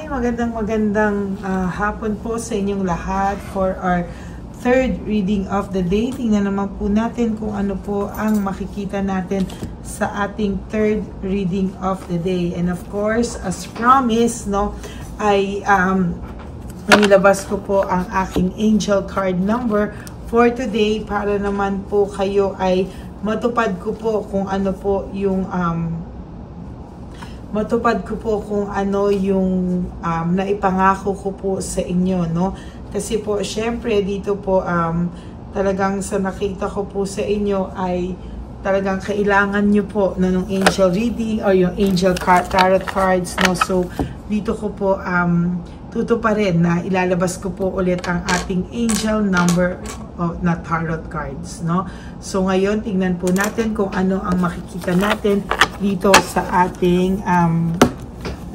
magandang hapon po sa inyong lahat for our third reading of the day. Tingnan naman po natin kung ano po ang makikita natin sa ating third reading of the day. And of course, as promised, no, ay nilabas ko po ang aking angel card number for today para naman po kayo ay matupad ko po kung ano po yung naipangako ko po sa inyo, no? Kasi po, syempre, dito po, talagang sa nakita ko po sa inyo ay talagang kailangan nyo po ng angel reading or yung angel tarot cards, no? So, dito ko po, tutuparin na ilalabas ko po ulit ang ating angel number na tarot cards, no? So, ngayon, tingnan po natin kung ano ang makikita natin dito sa ating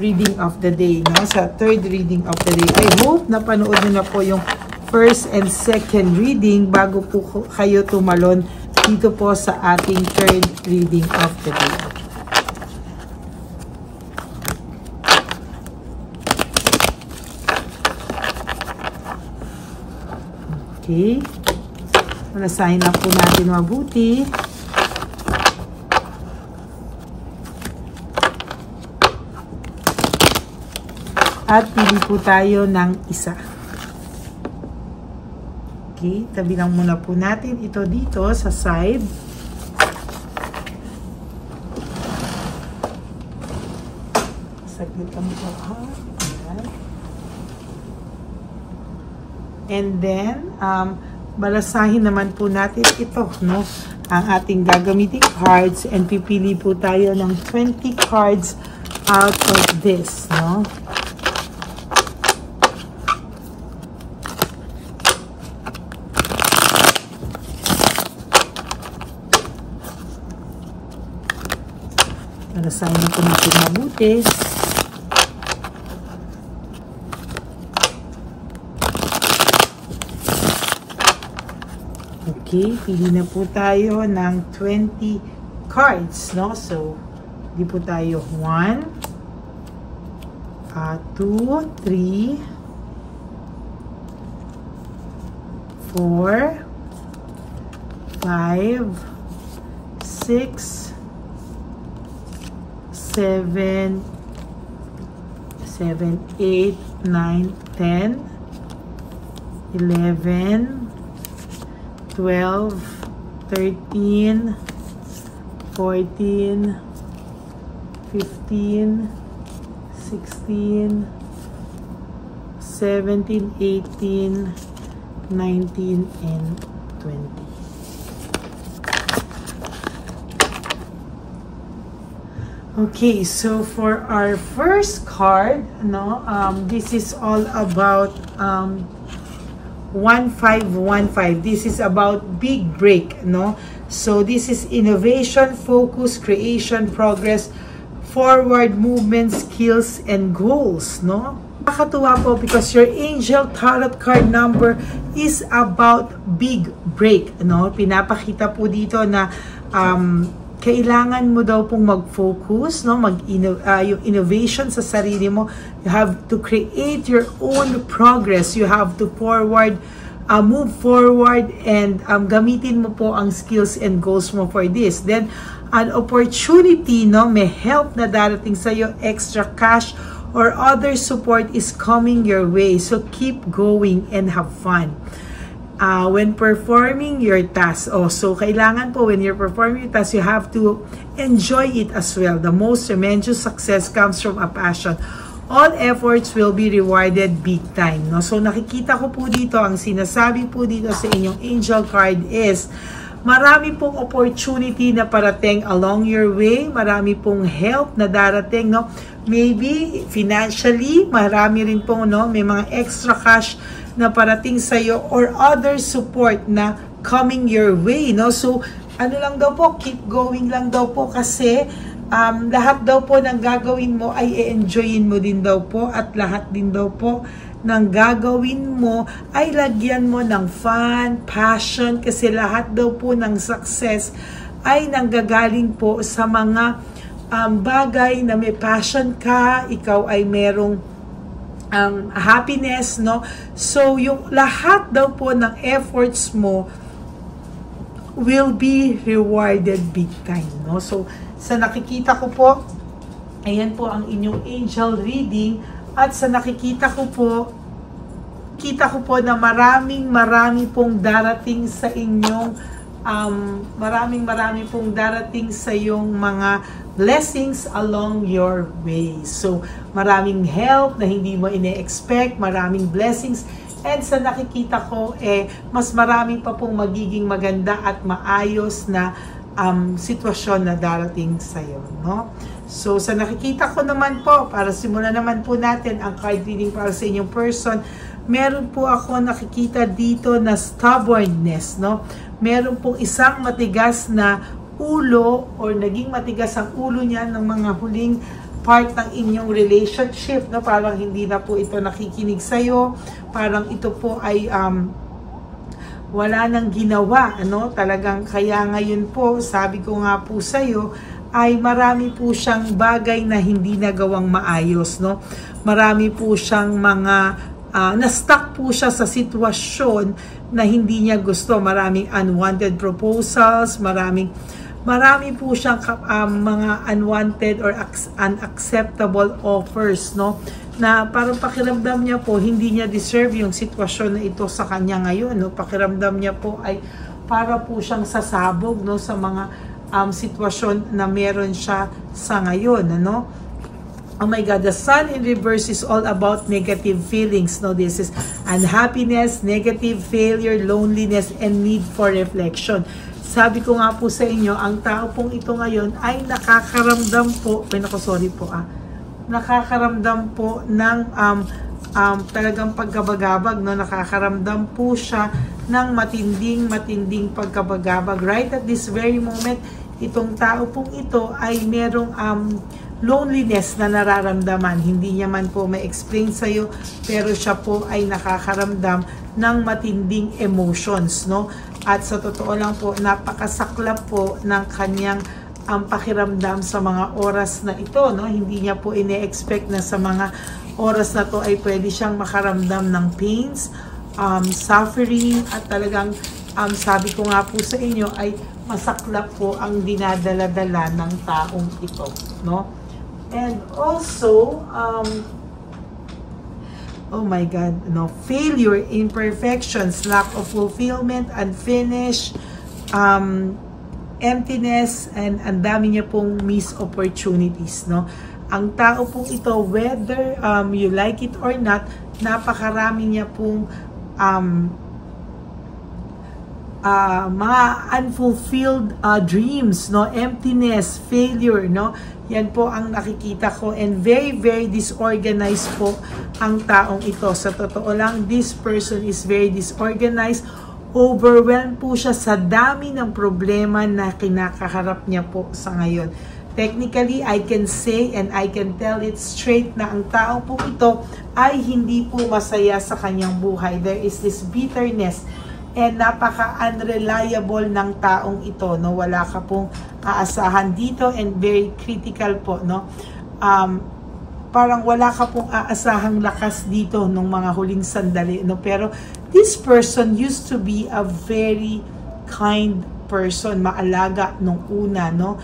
reading of the day, no? Sa third reading of the day. I hope na panood nyo na po yung first and second reading bago po kayo tumalon dito po sa ating third reading of the day. Okay. Malasahin lang po natin mabuti. At pili po tayo ng isa. Okay, tabi lang muna po natin ito dito sa side. Saglit lang po ha. And then, balasahin naman po natin ito, no? Ang ating gagamiting cards and pipili po tayo ng 20 cards out of this, no? Balasahin na po natin mabuti. Okay, pili na po tayo ng 20 cards, no? So, di po tayo 1, 2, 3, 4, 5, 6, 7, 8, 9, 10, 11, 12, 13, 14, 15, 16, 17, 18, 19, and 20. Okay, so for our first card, no, this is all about 1515. This is about big break, no? So this is innovation, focus, creation, progress, forward movement, skills, and goals, no? Nakakatuwa po because your angel tarot card number is about big break, no? Pinapakita po dito na kailangan mo daw pong mag-focus, no? Yung innovation sa sarili mo. You have to create your own progress. You have to move forward and gamitin mo po ang skills and goals mo for this. Then, an opportunity, no? May help na darating sa'yo, extra cash or other support is coming your way. So, keep going and have fun. When performing your task, so kailangan po when you're performing your task, you have to enjoy it as well. The most tremendous success comes from a passion. All efforts will be rewarded big time, no? So nakikita ko po dito, ang sinasabi po dito sa inyong angel card is marami pong opportunity na parating along your way, marami pong help na darating, no? Maybe financially, marami rin po, no? May mga extra cash na parating sa'yo or other support na coming your way, no? So, ano lang daw po, keep going lang daw po kasi lahat daw po ng gagawin mo ay i-enjoyin mo din daw po at lahat din daw po ng gagawin mo ay lagyan mo ng fun, passion kasi lahat daw po ng success ay nanggagaling po sa mga bagay na may passion ka, ikaw ay merong happiness, no? So, yung lahat daw po ng efforts mo will be rewarded big time, no? So, sa nakikita ko po, ayan po ang inyong angel reading, at sa nakikita ko po, kita ko po na marami pong darating sa inyong marami pong darating sa yung mga blessings along your way. So, maraming help na hindi mo ine-expect, maraming blessings, and sa nakikita ko, mas marami pa pong magiging maganda at maayos na sitwasyon na darating sa'yo, no? So, sa nakikita ko naman po, para simulan naman po natin ang card reading para sa inyong person, meron po ako nakikita dito na stubbornness, no? Meron pong isang matigas na ulo or naging matigas ang ulo niya ng mga huling part ng inyong relationship, no? Parang hindi na po ito nakikinig sa'yo, parang ito po ay wala nang ginawa, ano? Talagang kaya ngayon po, sabi ko nga po sa'yo, ay marami po siyang bagay na hindi nagawang maayos, no? Marami po siyang mga na-stuck po siya sa sitwasyon na hindi niya gusto. Maraming unwanted proposals, marami po siyang mga unwanted or unacceptable offers, no? Na parang pakiramdam niya po, hindi niya deserve yung sitwasyon na ito sa kanya ngayon, no? Pakiramdam niya po ay para po siyang sasabog, no? Sa mga sitwasyon na meron siya sa ngayon, ano? Oh my God, the Sun in reverse is all about negative feelings. No, this is unhappiness, negative failure, loneliness, and need for reflection. Sabi ko nga po sa inyo, ang tao pong ito ngayon ay nakakaramdam po, nakakaramdam po ng talagang pagkabagabag, no? Nakakaramdam po siya ng matinding pagkabagabag. Right at this very moment, itong tao pong ito ay merong loneliness na nararamdaman. Hindi niya man po ma-explain sa'yo, pero siya po ay nakakaramdam ng matinding emotions, no? At sa totoo lang po, napakasaklap po ng kanyang pakiramdam sa mga oras na ito, no? Hindi niya po ine-expect na sa mga oras na to ay pwede siyang makaramdam ng pains, suffering, at talagang sabi ko nga po sa inyo ay masaklap po ang dinadala-dala ng taong ito, no? And also, oh my God, no, failure, imperfections, lack of fulfillment, unfinished, emptiness, and ang dami niya pong missed opportunities, no? Ang tao pong ito, whether you like it or not, napakarami niya pong mga unfulfilled dreams, no? Emptiness, failure, no? Yan po ang nakikita ko, and very disorganized po ang taong ito. Sa totoo lang, this person is very disorganized. Overwhelmed po siya sa dami ng problema na kinakaharap niya po sa ngayon. Technically, I can say and I can tell it straight na ang taong po ito ay hindi po masaya sa kanyang buhay. There is this bitterness and napaka-unreliable ng taong ito, no? Wala ka pong aasahan dito, and very critical po, no? Parang wala ka pong aasahang lakas dito nung mga huling sandali, no? Pero this person used to be a very kind person, maalaga nung una, no?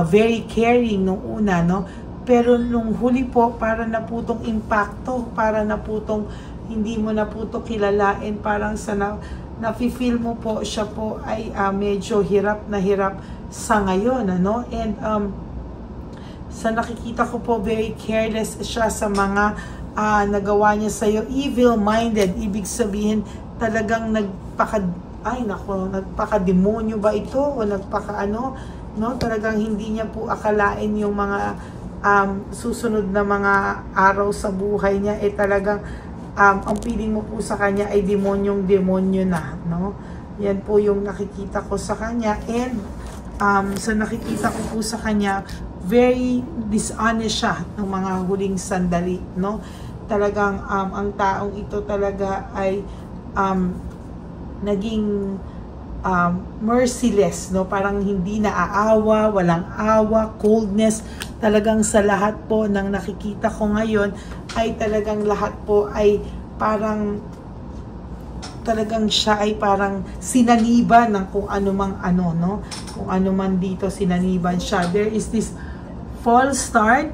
Very caring nung una, no? Pero nung huli po, para na po tong impacto, para na po tong hindi mo na po to kilalain, parang sa nafe-feel mo po siya po ay medyo hirap na hirap sa ngayon, ano? And sa nakikita ko po, very careless siya sa mga nagawa niya sa'yo, evil-minded, ibig sabihin talagang nagpaka-demonyo ba ito o nagpaka-ano, no? Talagang hindi niya po akalain yung mga susunod na mga araw sa buhay niya, talagang ang feeling mo po sa kanya ay demonyong-demonyo na, no? Yan po yung nakikita ko sa kanya, and sa nakikita ko po sa kanya, very dishonest siya ng mga huling sandali, no? Talagang ang taong ito talaga ay naging merciless, no? Parang hindi naaawa, walang awa, coldness, talagang sa lahat po ng nakikita ko ngayon ay talagang lahat po ay parang talagang siya ay parang sinaniban ng kung ano mang ano, no? Kung ano man dito, sinaniban siya. There is this false start.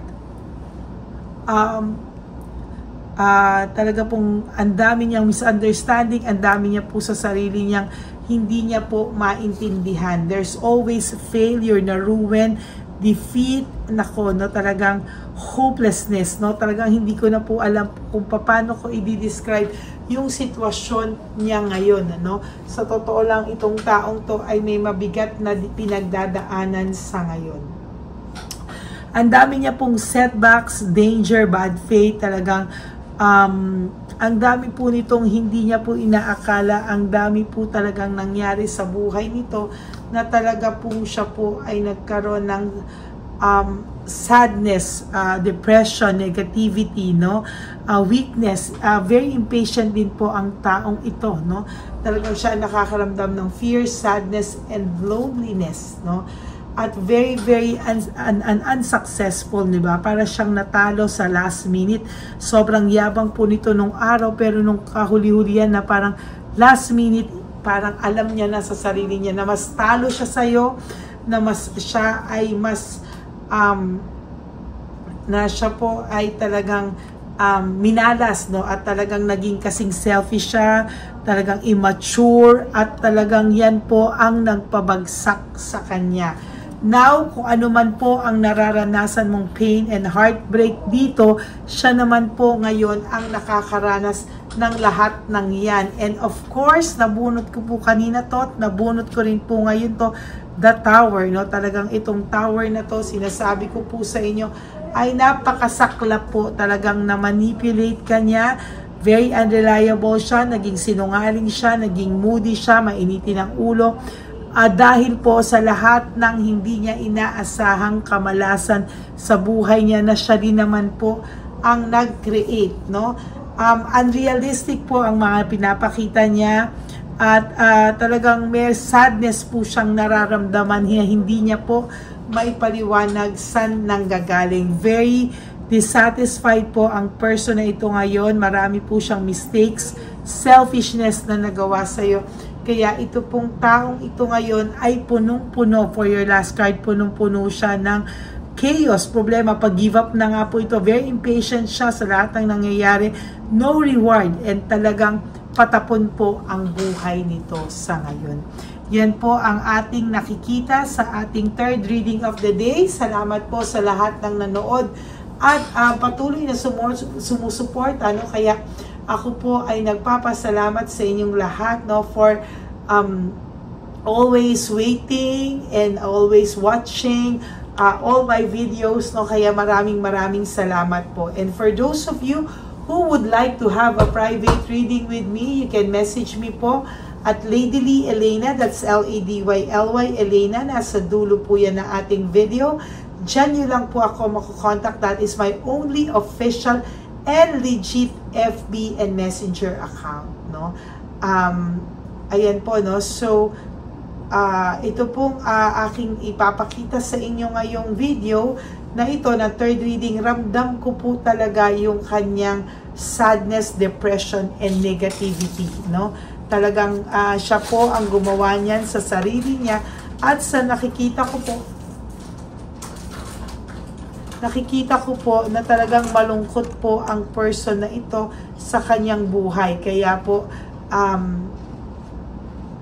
Talaga pong ang dami niyang misunderstanding, ang dami niya po sa sarili niyang hindi niya po maintindihan. There's always failure na ruin, defeat, nako, no, talagang hopelessness, no, talagang hindi ko na po alam kung paano ko i-describe yung sitwasyon niya ngayon, no. Sa totoo lang, itong taong to ay may mabigat na pinagdadaanan sa ngayon. Ang dami niya pong setbacks, danger, bad fate, talagang ang dami po nitong hindi niya po inaakala, ang dami po talagang nangyari sa buhay nito na talaga po siya po ay nagkaroon ng sadness, depression, negativity, no, weakness, very impatient din po ang taong ito, no. Talagang siya nakakaramdam ng fear, sadness, and loneliness, no. At very unsuccessful, di ba? Para siyang natalo sa last minute. Sobrang yabang po nito nung araw, pero nung kahuli-hulihan na parang last minute, parang alam niya na sa sarili niya na mas talo siya sa'yo, na siya ay mas na siya po ay talagang minalas, no, at talagang naging kasing selfish siya, talagang immature, at talagang yan po ang nagpabagsak sa kanya. Now, kung ano man po ang nararanasan mong pain and heartbreak dito, siya naman po ngayon ang nakakaranas ng lahat ng yan. And of course, nabunot ko po kanina to, at nabunot ko rin po ngayon to, the tower, no? Talagang itong tower na to, sinasabi ko po sa inyo, ay napakasaklap po, talagang na-manipulate ka niya. Very unreliable siya, naging sinungaling siya, naging moody siya, mainitin ang ulo. Dahil po sa lahat ng hindi niya inaasahang kamalasan sa buhay niya na siya din naman po ang nag-create, no? Unrealistic po ang mga pinapakita niya, at talagang may sadness po siyang nararamdaman niya, hindi niya po may paliwanag saan nanggagaling. Very dissatisfied po ang person na ito ngayon, marami po siyang mistakes, selfishness na nagawa sa'yo. Kaya ito pong taong ito ngayon ay punong-puno, for your last card, punong-puno siya ng chaos, problema, pag-give up na nga po ito. Very impatient siya sa lahat ng nangyayari, no reward, and talagang patapon po ang buhay nito sa ngayon. Yan po ang ating nakikita sa ating third reading of the day. Salamat po sa lahat ng nanood at patuloy na sumusuport, ano, kaya ako po ay nagpapasalamat sa inyong lahat, no, for always waiting and always watching all my videos, no, kaya maraming salamat po. And for those of you who would like to have a private reading with me, you can message me po at Lady Lee Elena, that's L-A-D-Y-L-Y Elena, nasa dulo po yan ng ating video. Diyan nyo lang po ako makukontak, that is my only official and legit FB and Messenger account, no. Ayan po, no. So ito pong aking ipapakita sa inyo ngayong video na ito, na third reading. Ramdam ko po talaga yung kanyang sadness, depression, and negativity, no. Talagang siya po ang gumawa niyan sa sarili niya, at sa nakikita ko po na talagang malungkot po ang person na ito sa kanyang buhay. Kaya po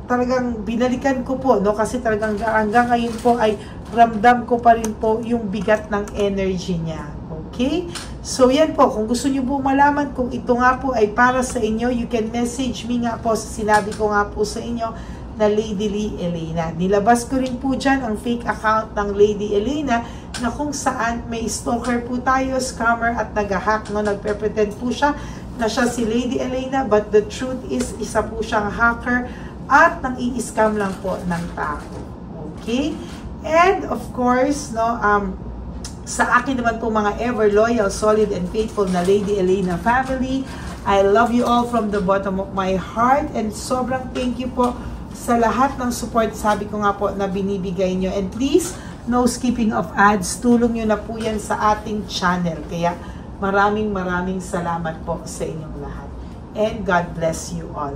talagang binalikan ko po, no, kasi talagang hanggang ngayon po ay ramdam ko pa rin po yung bigat ng energy niya. Okay? So yan po, kung gusto niyo po malaman kung ito nga po ay para sa inyo, you can message me nga po sa sinabi ko nga po sa inyo na Lady Lee Elena. Nilabas ko rin po dyan ang fake account ng Lady Elena, na kung saan may stalker po tayo, scammer, at nag-hack, no, nagpe-pretend po siya na siya si Lady Elena, but the truth is, isa po siyang hacker at nang i-scam lang po ng tao. Okay? And of course, no, sa akin naman po mga ever loyal, solid, and faithful na Lady Elena family, I love you all from the bottom of my heart, and sobrang thank you po sa lahat ng support, sabi ko nga po, na binibigay nyo. And please, no skipping of ads, tulong nyo na po yan sa ating channel. Kaya Maraming salamat po sa inyong lahat. And God bless you all.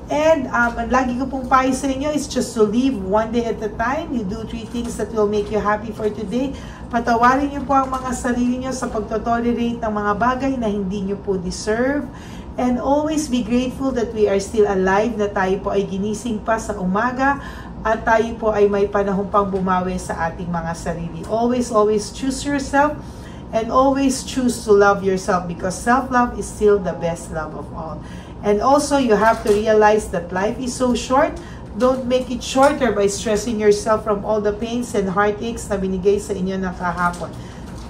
And lagi ko pong payo sa inyo is just to live one day at a time. You do 3 things that will make you happy for today. Patawarin niyo po ang mga sarili niyo sa pagtotolerate ng mga bagay na hindi niyo po deserve. And always be grateful that we are still alive, na tayo po ay ginising pa sa umaga at tayo po ay may panahon pang bumawi sa ating mga sarili. Always choose yourself and always choose to love yourself, because self-love is still the best love of all. And also, you have to realize that life is so short. Don't make it shorter by stressing yourself from all the pains and heartaches na binigay sa inyo ng kahapon.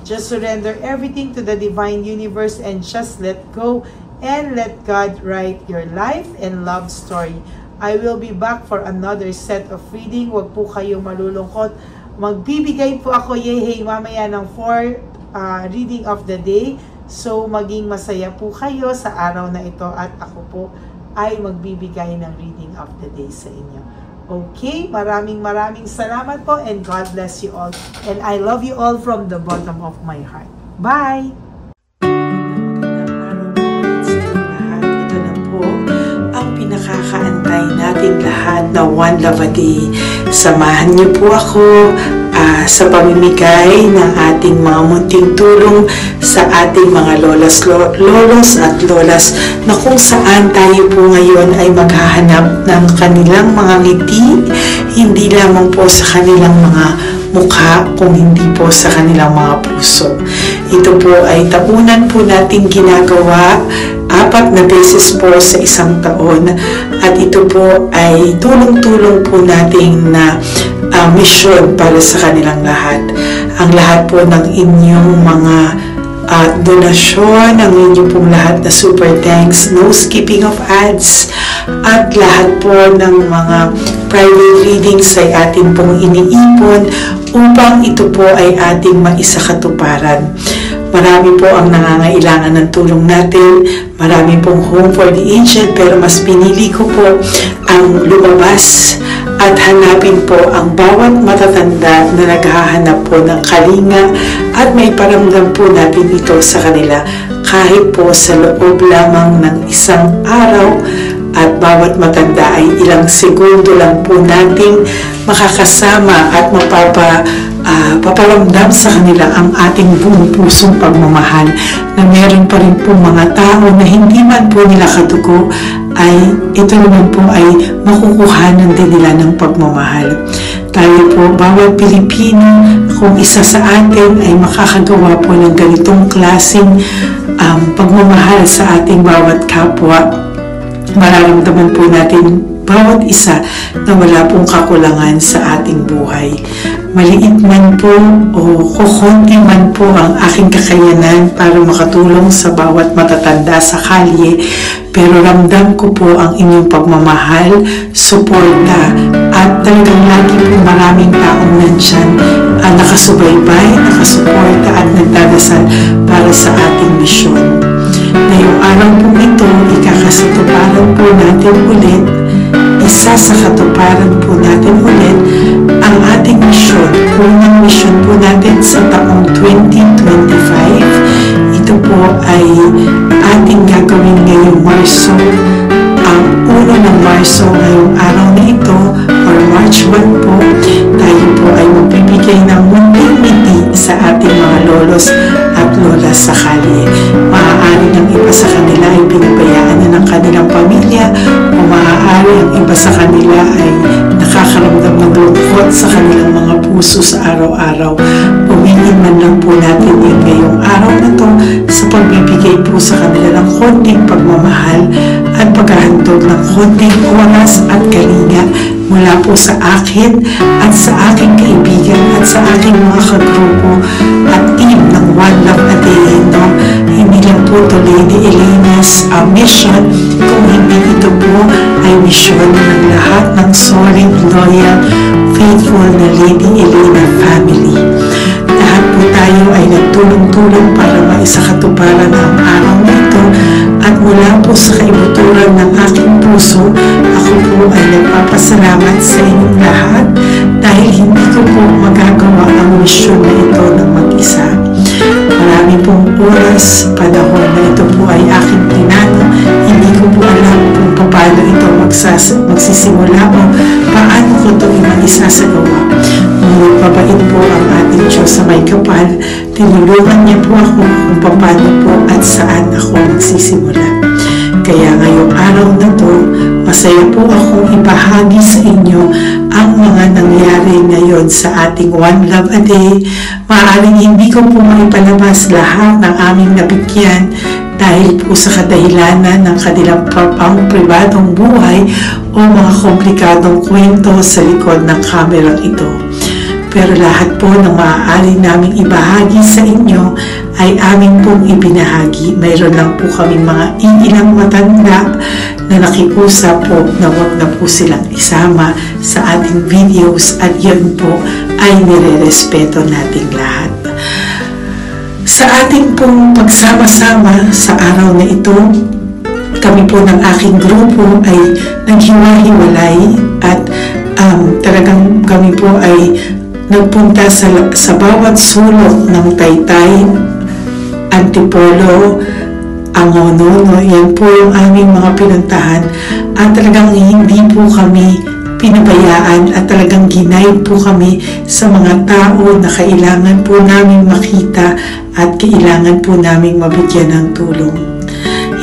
Just surrender everything to the divine universe and just let go and let God write your life and love story. I will be back for another set of reading. Huwag po kayong malulungkot. Magbibigay po ako mamaya ng 4 reading of the day. So, maging masaya po kayo sa araw na ito at ako po ay magbibigay ng reading of the day sa inyo. Okay? Maraming salamat po and God bless you all. And I love you all from the bottom of my heart. Bye! Ito na po ang pinakakaantay natin lahat na One Love a Day. Samahan niyo po ako sa pamimigay ng ating mga munting tulong sa ating mga lolos at lolas, na kung saan tayo po ngayon ay maghahanap ng kanilang mga ngiti, hindi lamang po sa kanilang mga mukha, kung hindi po sa kanilang mga puso. Ito po ay tapunan po nating ginagawa 4 na beses po sa isang taon, at ito po ay tulong-tulong po nating na mission para sa kanilang lahat. Ang lahat po ng inyong mga donasyon, ang inyong pong lahat na super thanks, no skipping of ads, at lahat po ng mga private readings ay atin pong iniipon upang ito po ay ating maisakatuparan. Marami po ang nangangailangan ng tulong natin. Marami pong Home for the Aged, pero mas pinili ko po ang lumabas at hanapin po ang bawat matatanda na naghahanap po ng kalinga, at may paramdam po natin ito sa kanila kahit po sa loob lamang ng isang araw. At bawat matanda ay ilang segundo lang po nating makakasama at paparamdam sa kanila ang ating buong pusong pagmamahal, na meron pa rin po mga tao na hindi man po nila katugo, ay ito naman po ay makukuhanan din nila ng pagmamahal. Tayo po, bawat Pilipino, kung isa sa atin ay makakagawa po ng ganitong klaseng pagmamahal sa ating bawat kapwa, mararamdaman po natin bawat isa na wala pong kakulangan sa ating buhay. Maliit man po o kukunti man po ang aking kakayanan para makatulong sa bawat matatanda sa kalye, pero ramdam ko po ang inyong pagmamahal, suporta, at talagang lagi po maraming taong nandyan, nakasubaybay, nakasuporta at nagdadasal para sa ating misyon. Ngayong araw po ito, ikakasatuparan po natin ulit, isasakatuparan po natin ulit ang ating misyon. Unang misyon po natin sa taong 2025. Ito po ay ating gagawin ngayong Marso. Ang 1 ng Marso ngayong araw na ito, or March 1 po, tayo po ay magbibigay ng munting ngiti sa ating mga lolos at lolas sa kalye. Maaari ng iba sa kanila ay pinabayaan na ng kanilang pamilya, o maaari ang iba sa kanila ay nakakaramdam ng lungkot sa kanilang mga puso sa araw-araw. Pumingin man lang po natin yung ngayong araw na to sa pagbibigay po sa kanila ng konting pagmamahal at paghahandog ng konting oras at kalinga mula po sa akin at sa aking kaibigan at sa aking mga kagrupo at team ng One Love a Day. No? Hindi lang po ito Lady Elena's mission, kung hindi ito po ay mission ng lahat ng solid, loyal, faithful na Lady Elena family. Lahat po tayo ay nagtulong-tulong para maisakatuparan ang araw na ito, at mula po sa kaibuturan ng aking puso, ako po ay nagpapasalamat sa inyong lahat dahil hindi ko po magagawa ang misyon na ito ng mag-isa. Marami pong oras Diyos, panahon na ito po ay aking plinano, hindi ko po alam kung paano ito magsisimula o paano ko ito isasagawa. Ngunit mabait po ang ating Diyos sa may kapal, tinulungan niya po ako kung paano po at saan ako magsisimula. Kaya ngayong araw na to, masaya po akong ibahagi sa inyo ang mga nangyari ngayon sa ating One Love a Day. Maaaring hindi ko po maipalabas lahat ng aming nabigyan dahil po sa kadahilanan ng kanilang pribadong buhay o mga komplikadong kwento sa likod ng kamerang ito. Pero lahat po ng maaari naming ibahagi sa inyo ay aming pong ibinahagi. Mayroon lang po kaming mga iilang matanda na nakikusap po na wag na po silang isama sa ating videos at yun po ay nire-respeto nating lahat. Sa ating pong pagsama-sama sa araw na ito, kami po ng aking grupo ay naghiwa-hiwalay at talagang kami po ay nagpunta sa bawat sulok ng Taytay, Antipolo, Angono. Yan po yung aming mga pinuntahan at talagang hindi po kami pinabayaan at talagang ginaid po kami sa mga tao na kailangan po namin makita at kailangan po namin mabigyan ng tulong.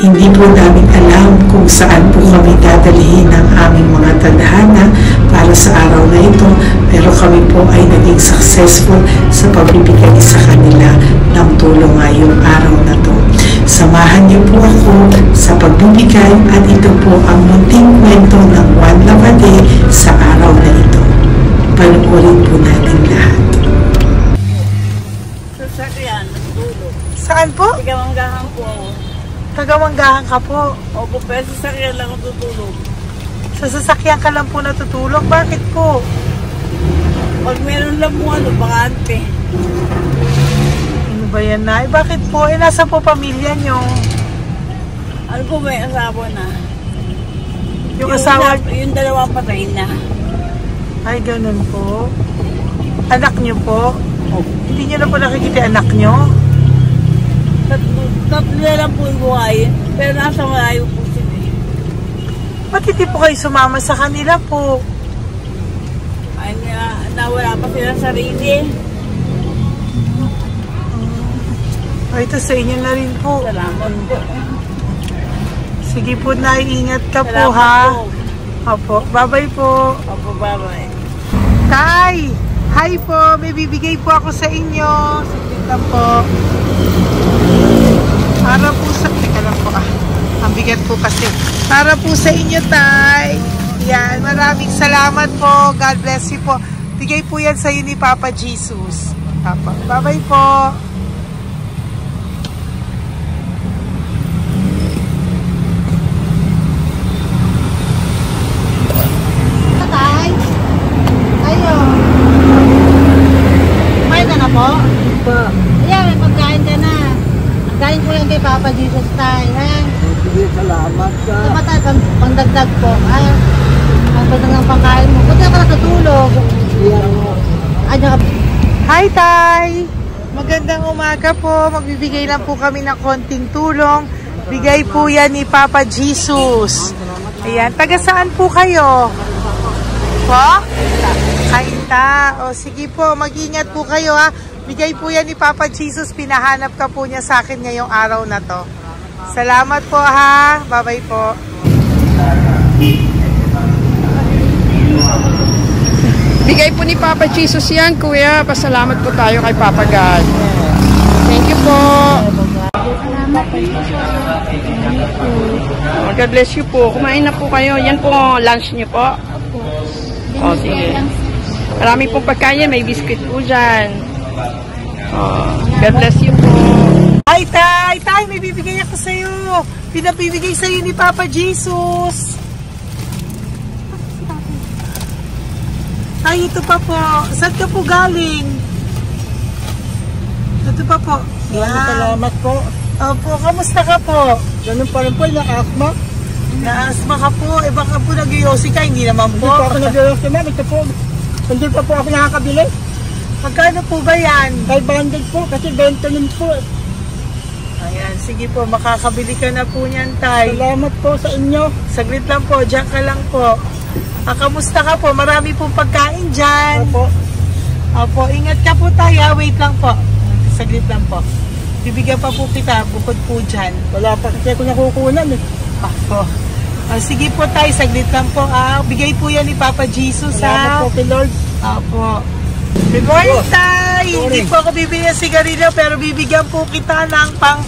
Hindi po namin alam kung saan po kami dadalhin ng aming mga tadhana para sa araw na ito, pero kami po ay naging successful sa pagbibigay sa kanila ng tulong ngayong araw na to. Samahan niyo po ako sa pagbibigay at ito po ang munting kwento ng One Love a Day sa araw na ito. Panoorin po natin lahat. Sasakyan, natutulog. Saan po? Tagamanggahan po ako. Tagamanggahan ka po. Opo, pero sasakyan lang ako tutulog. Sa sasakyan ka lang po natutulog? Bakit po? Pag meron lang mo bakante. Ano ba yan, Nay? Bakit po? Nasa po pamilya nyo? Ano po, may asawa na. Yung asawa? Yung dalawa patay na. Ay, ganun po. Anak nyo po? Opo. Hindi nyo na po nakikita anak nyo? Tatlo na lang po yung buhay. Pero nasa malayo po sila. Ba't hindi po kayo sumama sa kanila po? Ay, nawala pa sila sarili. Ay, ito sa inyo na rin po. Salamat po. Sige po, naiingat ka po, Salamat ha? po. Opo, bye-bye po. Opo, bye-bye. Tay! Hi po! May bibigay po ako sa inyo. Saglit lang po. Para po sa... Teka lang po, ang bigat po kasi. Para po sa inyo, Tay. Yan, maraming salamat po. God bless you po. Bigay po yan sa iyo ni Papa Jesus. Bye-bye po. Tay? Ayo. Kumain ka na po? Po. Ayan, may pagkain ka na. Ang galing po yan kay Papa Jesus, Tay. Ayan. Salamat ka. Tamatay, pangdagdag po. Ayan. Ang pagdag ng pagkain mo. Kung di ka natutulog. Ayan. Hi, Tay! Magandang umaga po. Magbibigay lang po kami ng konting tulong. Bigay po yan ni Papa Jesus. Ayan. Taga saan po kayo? Po? Kainta. O sige po, mag-ingat po kayo, ha. Bigay po yan ni Papa Jesus. Pinahanap ka po niya sa akin ngayong araw na to. Salamat po, ha. Bye-bye po. Bigay po ni Papa Jesus yan, Kuya. Pasalamat po tayo kay Papa God. Thank you po. God bless you po. Kumain na po kayo. Yan po lunch niyo po. O, sige. Marami pong pagkain. May biscuit po dyan. God bless you po. Hi, Tay! Tay, may bibigay ako sa'yo. Pinabibigay sa'yo ni Papa Jesus. Ay, ito pa po. Saan ka po galing? Ito pa po. Salamat po. Opo, kamusta ka po? Ganun pa rin po, na-asma. Na-asma ka po. Eh, baka po nag-yosi ka. Hindi naman po. Hindi po ako nag-yosi, ma'am. Ito po. Hindi pa po ako nakakabili. Magkano po ba yan? 500 po, kasi 20 nun po. Ayan, sige po, makakabili ka na po niyan, Tay. Salamat po sa inyo. Saglit lang po, dyan ka lang po. Kamusta ka po? Marami pong pagkain dyan. Opo. Opo, ingat ka po, Tay. Wait lang po. Saglit lang po. Bibigyan pa po kita, bukod po dyan. Wala pa kasi ako nakukunan eh. Opo. Sige po, Tay, saglit lang po. Bigay po yan ni Papa Jesus, Salamat po kay Lord. Opo. Good morning, Tay! Hindi po ako bibili ng sigarilyo, pero bibigyan po kita ng pang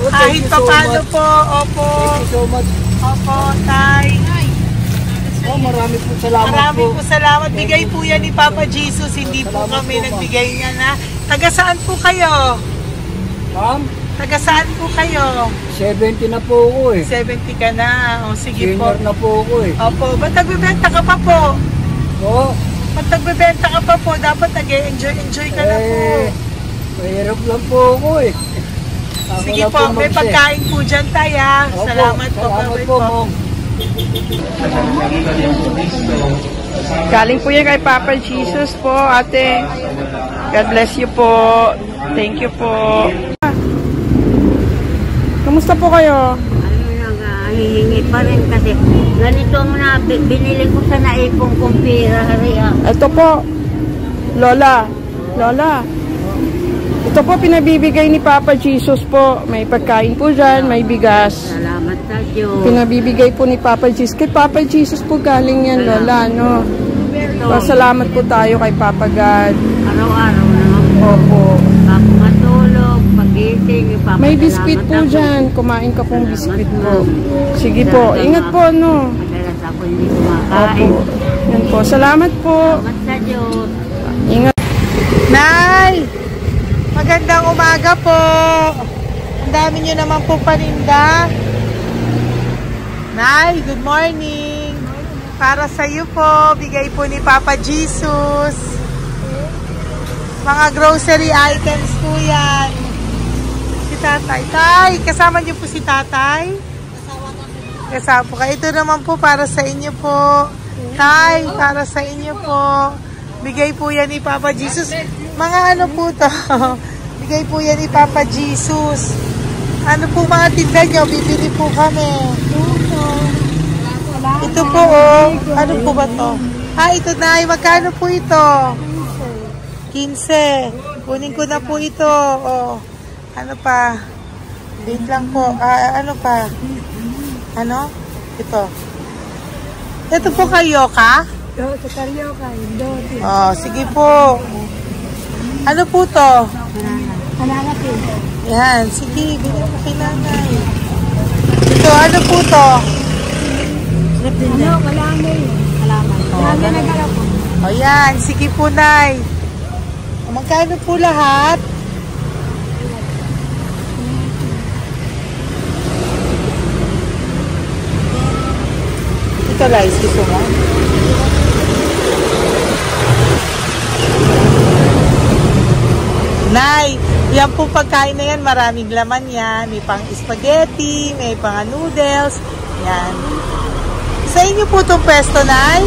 kahit pa paano po. Opo. Thank you so much. Opo, Tay. Marami po salamat Maraming po. po salamat. Bigay po yan ni Papa Jesus. Hindi po Salamat kami po, ma'am. nagbigay niya na. Taga saan po kayo? Ma'am, Taga saan po kayo? 70 na po ako eh. 70 ka na. O sige po. Senior na po ako eh. Opo. Ba't nagbibenta ka pa po? Oo. Ba't nagbibenta ka pa po? Dapat nag-enjoy ka na po. Mahirap lang po ako eh. Ako Sige na po. May mag-share. pagkain po dyan, Tay. Opo, Salamat po. Salamat Bye-bye po, po. ma'am. Galing po yan kay Papa Jesus po, ate. God bless you po. Thank you po. Kamusta po kayo? Hihingi pa rin kasi ganito na binili ko sa naipong kong pira. Ito po, Lola. Lola. Ito po pinabibigay ni Papa Jesus po. May pagkain po dyan, may bigas. Salamat sa Diyos. Pinabibigay po ni Papa Jesus. Kay Papa Jesus po galing yan, Lola, no? Pasalamat po tayo kay Papa God. Araw-araw naman po. Opo. Bago matulog, pag-gising, ipapasalamat May biskuit po ako. dyan. Kumain ka pong biskuit po. Ma'am. Sige po. Ingat po, no? Madalas ako hindi kumakain. Opo. Yan po. Salamat po. Salamat sa Diyos. Ingat. Nay! Magandang umaga po. Ang dami nyo naman po paninda. Nay, good morning. Para sa iyo po, bigay po ni Papa Jesus. Mga grocery items po yan. Si Tatay. Tay, kasama niyo po si Tatay? Kasama po kayo. Ito naman po para sa inyo po. Tay, para sa inyo po. Bigay po yan ni Papa Jesus. Mga ano po to? Bigay po yan ni Papa Jesus. Ano po mga tinda nyo? Bibili po kami. Ito po oh. Ano po ba to? Ito na. Magkano po ito? 15. Kunin ko na po ito. Oh. Ano pa? Wait lang po. Ano pa? Ano? Ito. Ito po kayo ka? Sa Carioca, Indonesia. Oh, sige po. Ano po to? Hananapin. Yan, sige, bigyan mo kay nanay. Ito, ano po to? Ano, wala na yun. Salamat. Lagi nagala po. O yan, sige po, Nay. Magkano po lahat? Ito, guys, gusto mo? Nay, yan po pagkain na yan, maraming laman yan. May pang spaghetti, may pang noodles. Yan. Sa inyo po itong pwesto, Nay?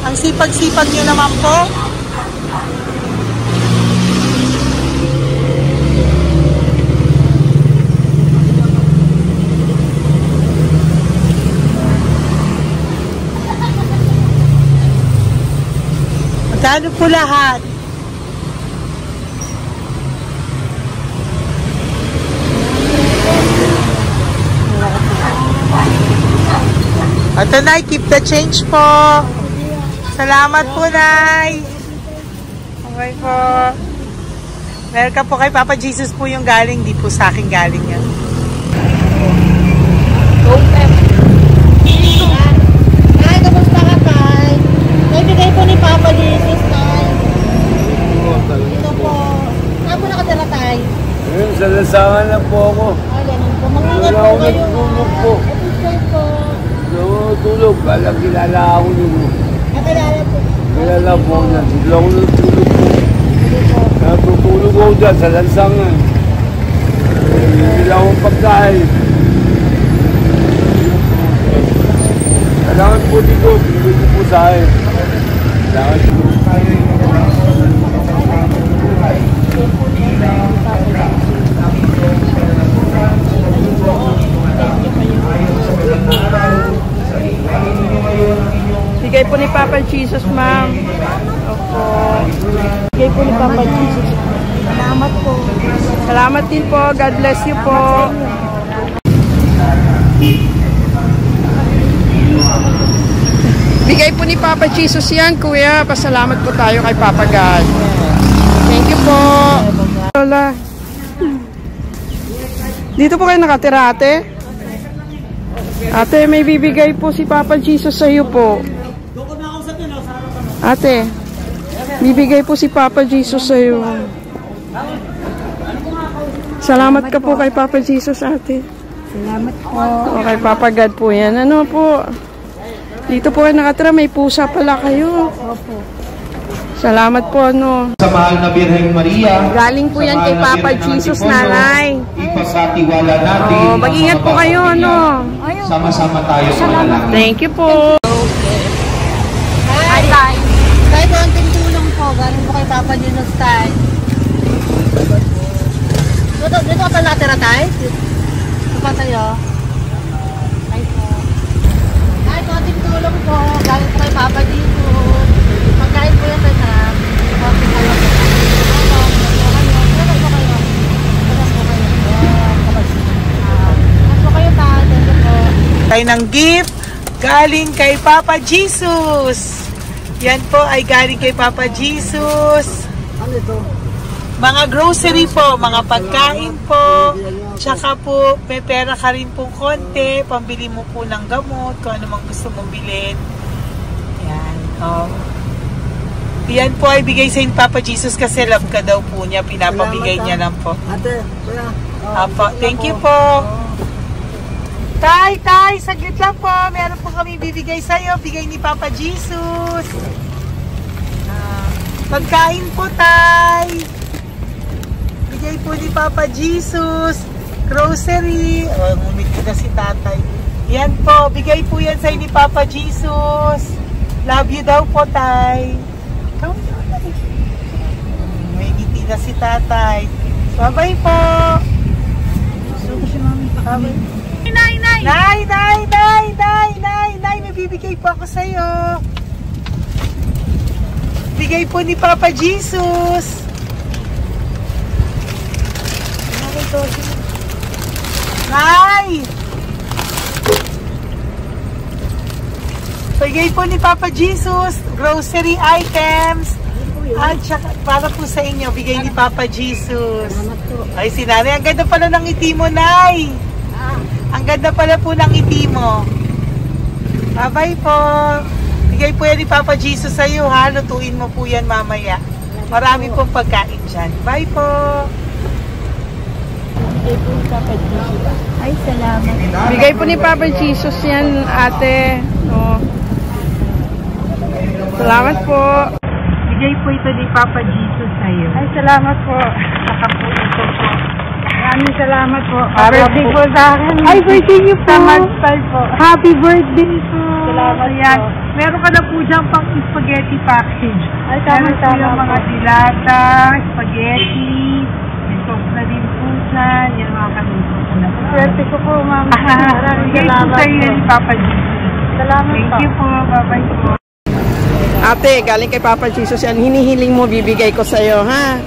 Ang sipag-sipag nyo naman po. Magkano po lahat? Ito, Nay, keep the change po. Salamat po, Nay. Okay po. Welcome po kay Papa Jesus po yung galing. Di po sa akin galing yan. Tay, kamusta ka, Tay? Naibigay po ni Papa Jesus, Tay. Ito po. Saan po nakatira, Tay? Ngayon, sa lasangan na po ako. Ganun po. Mag-ingat Wala po ako kayo. nagtulog po. Ito po. Tulog, kala kilala ako nyo. Nakilala po. Kilala po na. Bigla ako nagtulog po. Natutulog ako dyan sa lansangan. Bigla akong pagkain. Kailangan po dito, bigla po sa akin. Kailangan po. po ni Papa Jesus, ma'am. Opo. Bigay po ni Papa Jesus. Salamat po. Salamat din po. God bless you po. Bigay po ni Papa Jesus yan, kuya. Pasalamat po tayo kay Papa God. Thank you po. Lola. Dito po kayo nakatira, ate? Ate, may bibigay po si Papa Jesus sa iyo po. Ate, bibigay po si Papa Jesus sa iyo. Salamat ka po kay Papa Jesus, ate. Salamat po. O, kay Papa God po yan. Ano po? Dito po kayo nakatira, may pusa pala kayo. Opo. Salamat po, ano. Sa mahal na Birheng Maria. Galing po yan kay Papa Jesus, nanay. Ipagkatiwala natin. Oh, mag-ingat po kayo, ano. Sama-sama tayo manalangin. Thank you po. Hi, Tay. Tay, konting tulong po. Galing po kay Papa Jesus, Tay. Dito ka pala natira, Tay? Dito pa tayo. Ay po. Tay, konting tulong po. Galing po kay Papa Jesus. Pagkain po yan, Tay, ha? Konting kayo. Tayo ng gift galing kay Papa Jesus. Yan po ay galing kay Papa Jesus. Ano ito? Mga grocery po, mga pagkain po. Tsaka po, may pera ka rin pong konti. Pambili mo po ng gamot, kung ano mang gusto mong bilhin. Yan. Oh. Yan po ay bigay sa Papa Jesus kasi love ka daw po niya. Pinapabigay niya lang po. Ate, kuya. Apo, thank you po. Tay, saglit lang po. Meron po kami bibigay sa'yo. Bigay ni Papa Jesus. Pagkain po, Tay. Bigay po ni Papa Jesus. Grocery. Oh, ngumiti na si Tatay. Yan po. Bigay po yan sa'yo ni Papa Jesus. Love you daw po, Tay. May ngiti na si Tatay. Bye-bye po. Bye-bye. Nay, may bibigay po ako sa'yo. Bigay po ni Papa Jesus. Nay! Bigay po ni Papa Jesus, grocery items. At saka, para po sa inyo, bigay ni Papa Jesus. Ay, si Nanay, ang ganda pala ng ngiti mo, Nay. Ang ganda pala po ng ngiti mo. Bye-bye po. Bigay po yan ni Papa Jesus sa iyo, ha? Lutuin mo po yan mamaya. Marami pong pagkain dyan. Bye po. Ay, salamat. Bigay po ni Papa Jesus yan, ate. No. Salamat po. Bigay po ito ni Papa Jesus sa iyo. Ay, salamat po. Saka po ito po. Maraming salamat po. Birthday po sa akin. Ay, birthday niyo po. po. Happy birthday po. Salamat Ayan. po. Meron ka na po dyan pang spaghetti package. Ay, Meron po tama-tama yung mga po. dilata, spaghetti, may sauce na din po dyan. Yan mga kaluto po na po. Swerte ko po, ma'am. Maraming Bigay po salamat sa iyo po. ni Papa Jesus. Salamat Thank po. you po. Bye-bye po. Ate, galing kay Papa Jesus yan. Hinihiling mo, bibigay ko sa iyo, ha?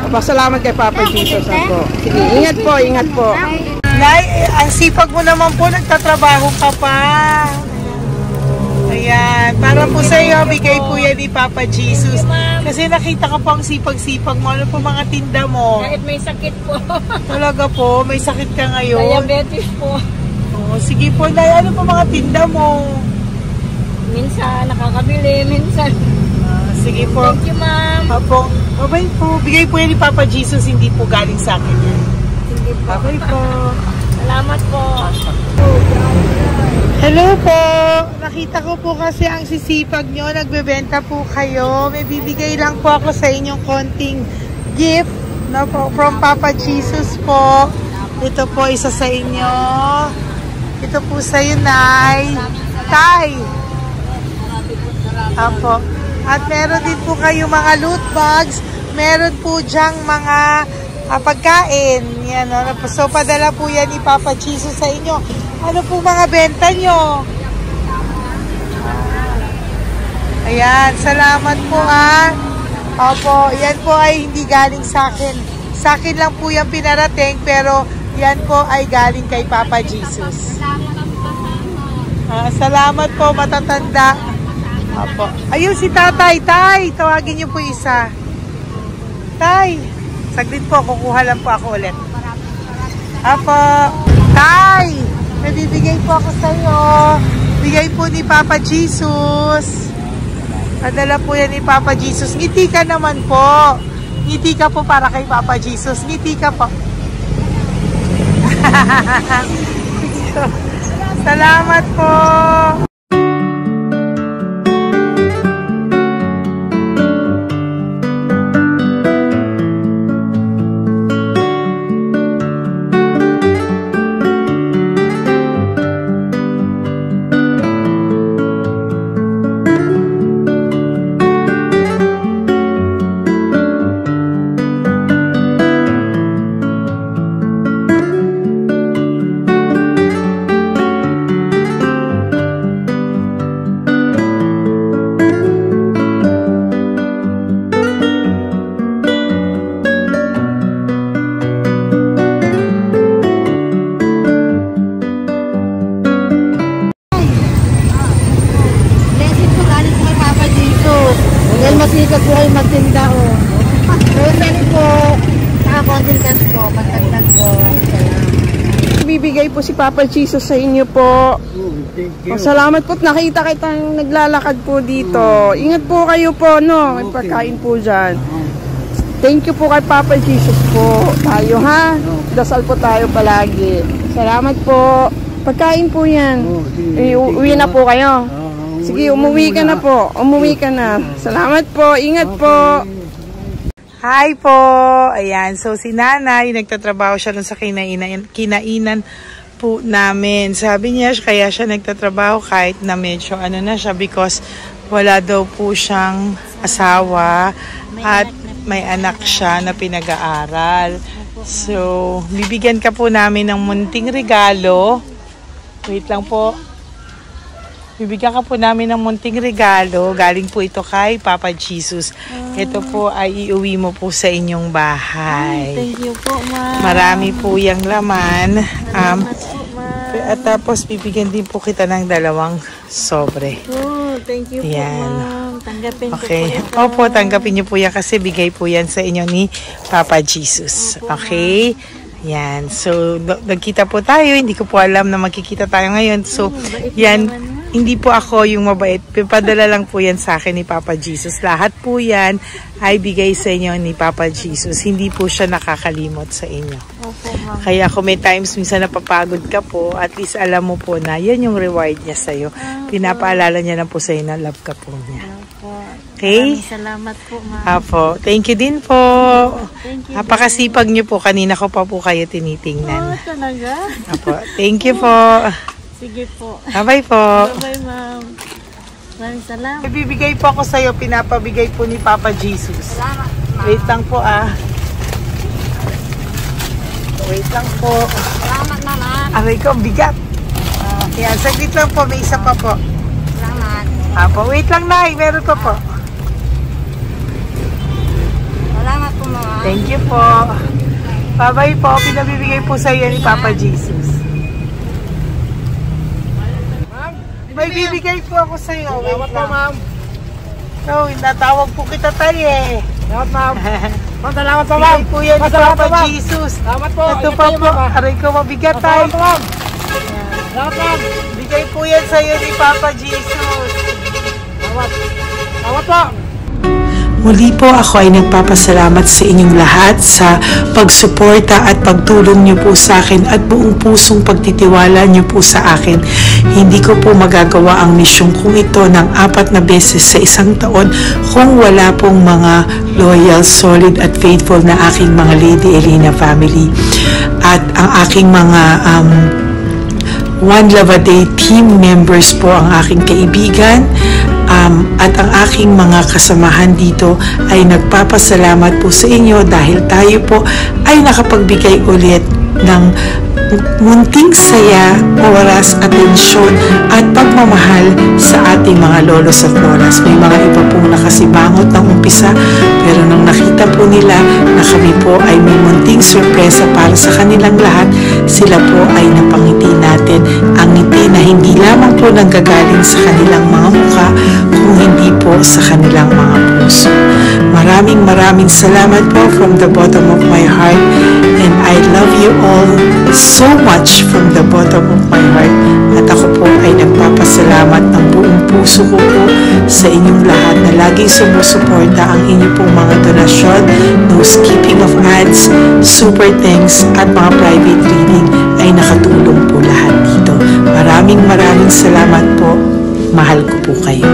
Pasalamat kay Papa Jesus ako. Sige, ingat po, ingat po. Nay, ang sipag mo naman po, nagtatrabaho ka pa. Ayan, para po sa iyo, bigay po yan ni Papa Jesus. Kasi nakita ko po ang sipag-sipag mo. Ano po mga tinda mo? Kahit may sakit po. Talaga po, may sakit ka ngayon. Diabetes po. Oh, sige po, Nay, ano po mga tinda mo? Minsan nakakabili, minsan. Sige po. Thank you, ma'am. Apo, bye po. Bigay po yan ni Papa Jesus, hindi po galing sa akin yan. Sige po. Bye po. Salamat po. Hello po! Nakita ko po kasi ang sisipag nyo, nagbebenta po kayo. May bibigay lang po ako sa inyong konting gift no, po, from Papa Jesus po. Ito po isa sa inyo. Ito po sa iyo, Nay. Tay! Apo. At meron din po kayo mga loot bags. Meron po dyang mga pagkain. Yan, no? So, padala po yan ni Papa Jesus sa inyo. Ano po mga benta nyo? Ayan, salamat po Opo, yan po ay hindi galing sa akin. Sa akin lang po yung pinarating, pero yan po ay galing kay Papa Jesus. Salamat po, matatanda. Opo. Ayun si Tatay. Tay, tawagin niyo po isa. Tay, saglit po, kukuha lang po ako ulit. Opo. Tay, nabibigay po ako sa iyo. Bigay po ni Papa Jesus. Padala po yan ni Papa Jesus. Ngiti ka naman po. Ngiti ka po para kay Papa Jesus. Ngiti ka po. Salamat po. Masikat po kayo magtinda o. Rosary po. Nakakontin cash po. Magtagdag po. Bibigay po si Papa Jesus sa inyo po. Salamat po. Nakita kitang naglalakad po dito. Ingat po kayo po, no? May pagkain po dyan. Thank you po kay Papa Jesus po. Tayo ha. Dasal po tayo palagi. Salamat po. Pagkain po yan. Uwi na po kayo. Sige, umuwi ka na po. Umuwi ka na. Salamat po. Ingat po. Hi po. Ayan. So, si Nanay, nagtatrabaho siya dun sa kinainan po namin. Sabi niya, kaya siya nagtatrabaho kahit na medyo na siya because wala daw po siyang asawa at may anak siya na pinag-aaral. So, bibigyan ka po namin ng munting regalo. Wait lang po. Bibigyan ka po namin ng munting regalo. Galing po ito kay Papa Jesus. Ito po ay iuwi mo po sa inyong bahay. Thank you po, ma'am. Marami po yung laman. At tapos bibigyan din po kita ng 2 sobre. Oh, thank you po, ma'am. Tanggapin ko po yan. Opo, tanggapin niyo po yan kasi bigay po yan sa inyo ni Papa Jesus. Okay? Yan. So, nagkita po tayo. Hindi ko po alam na magkikita tayo ngayon. So, yan. Hindi po ako yung mabait. Padala lang po yan sa akin ni Papa Jesus. Lahat po yan ay bigay sa inyo ni Papa Jesus. Hindi po siya nakakalimot sa inyo. Opo, ma'am. Kaya kung may times minsan napapagod ka po, at least alam mo po na yan yung reward niya sa'yo. Pinapaalala niya na po sa'yo na love ka po niya. Opo. Okay? Maraming salamat po, ma'am. Apo. Thank you din po. Thank you. Napakasipag niyo po. Kanina ko pa po kayo tinitingnan. Talaga? Apo. Thank you po. Sige po. Bye-bye po. Bye-bye, ma'am. Maraming salamat. Ibibigay po ako sa'yo. Pinapabigay po ni Papa Jesus. Salamat, ma'am. Wait lang po Wait lang po. Salamat, ma'am. Aray ko, bigat. Yan, saglit lang po. May isa pa po. Salamat. Apo, wait lang, Nay. Meron pa po. Salamat po, ma'am. Thank you po. Bye-bye po. Pinabibigay po sa'yo ni Papa Jesus. May bibigay po ako sa'yo. Salamat po, ma'am. No, natawag po kita tayo eh. Salamat, ma'am. Salamat po, ma'am. Bigay po yan ni Papa Jesus. Salamat po. Ito pa po. Aray ko, mabigat tayo. Salamat, ma'am. Salamat, ma'am. Bigay po yan sa'yo ni Papa Jesus. Salamat. Salamat po. Muli po ako ay nagpapasalamat sa inyong lahat sa pagsuporta at pagtulong niyo po sa akin at buong pusong pagtitiwala niyo po sa akin. Hindi ko po magagawa ang misyong kong ito ng 4 na beses sa isang taon kung wala pong mga loyal, solid at faithful na aking mga Lady Elena family. At ang aking mga One Love a Day team members po ang aking kaibigan. At ang aking mga kasamahan dito ay nagpapasalamat po sa inyo dahil tayo po ay nakapagbigay ulit ng munting saya, oras, atensyon at pagmamahal sa ating mga lolos at lolas. May mga iba pong nakasibangot ng umpisa, pero nung nakita po nila na kami po ay may munting sorpresa para sa kanilang lahat, sila po ay napangiti natin. Ang ngiti na hindi lamang po nanggagaling sa kanilang mga mukha, kung hindi po sa kanilang mga puso. Maraming salamat po from the bottom of my heart, and I love you all so much from the bottom of my heart. At ako po ay nagpapasalamat ng buong puso ko po sa inyong lahat na laging sumusuporta. Ang inyong pong mga donasyon, no skipping of ads, super thanks at mga private reading ay nakatulong po lahat dito. Maraming salamat po. Mahal ko po kayo.